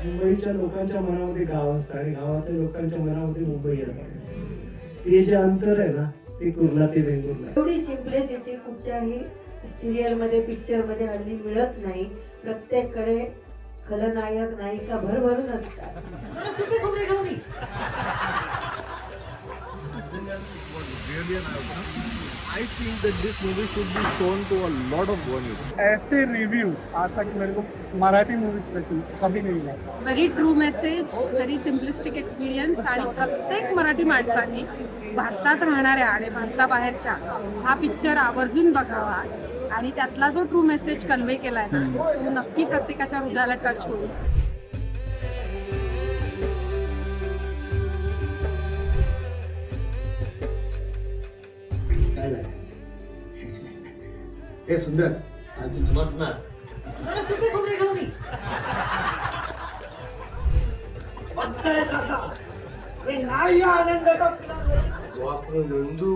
मुंबईच्या लोकांच्या मनामध्ये गाव असतं आणि गावातल्या लोकांच्या मनामध्ये मुंबई असते. ते जे अंतर आहे ना ते कुर्ला ते वेंगुर्ला. एवढी सिम्प्लिसिटी कुठच्याही सिरियल मध्ये पिक्चर मध्ये हल्ली मिळत नाही. प्रत्येककडे खलनायक नायिका भरभरून असतात. सुके खोबरे घेऊन ये. I think that this movie should be shown to a lot of Bollywood. ऐसे रिव्यू आज तक मेरे को मराठी मूवी स्पेशल कभी नहीं मिला. Very true message, very simplistic experience आणि प्रत्येक मराठी माणसांनी भारतात राहणाऱ्या आणि भारताबाहेरच्या हा पिक्चर आवर्जून बघावा आणि त्यातला जो ट्रू मेसेज कन्वे केलाय ना तो नक्की प्रत्येकाच्या हृदयाला टच होईल. काय झालं हे सुंदर आज तू नमस्कार. सुके खोबरे घेऊन ये. बापरे नंदू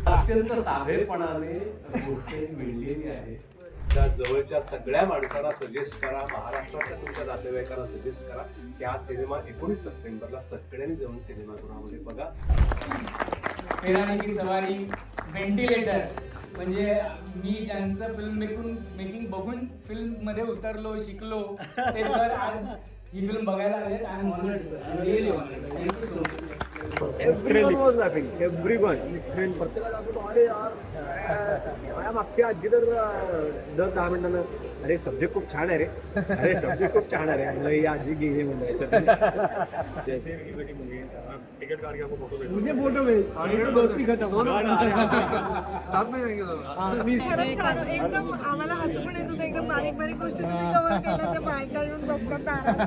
अत्यंत साधेपणाने गोष्टी मिळलेली आहे. त्या जवळच्या सगळ्या माणसांना सजेस्ट करा, महाराष्ट्रातल्या तुमच्या नातेवाईकांना सजेस्ट करा की हा सिनेमा 19 सप्टेंबरला सगळ्यांनी जाऊन सिनेमागृहामध्ये बघा. फिराने की सवारी, व्हेंटिलेटर म्हणजे मी ज्यांचं फिल्म मेकिंग बघून फिल्म मध्ये उतरलो शिकलो ते सर आज ही फिल्म बघायला आले आणि really Everyone was laughing. Everyone. प्रत्येकाला असं होतं, अरे यार माझ्या मागची आजी तर दर 10 मिनिटांना अरे सब्जेक्ट खूप छान आहे रे, अरे सब्जेक्ट खूप छान आहे रे, आणि ही आजी गेली म्हणजे जैसे टिकट काढ के आपको फोटो भेज मुझे फोटो भेज और दोस्ती खत्म. साथ में जाएंगे खरंच छान एकदम आम्हाला हसू पण येत होतं. एकदम बारीक बारीक गोष्टी तुम्ही कव्हर केल्या. त्या बायका येऊन बसतात दारात.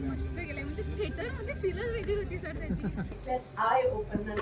मस्त गेले म्हणजे थिएटर मध्ये फीलच वेगळी होती सर त्याची. I opener.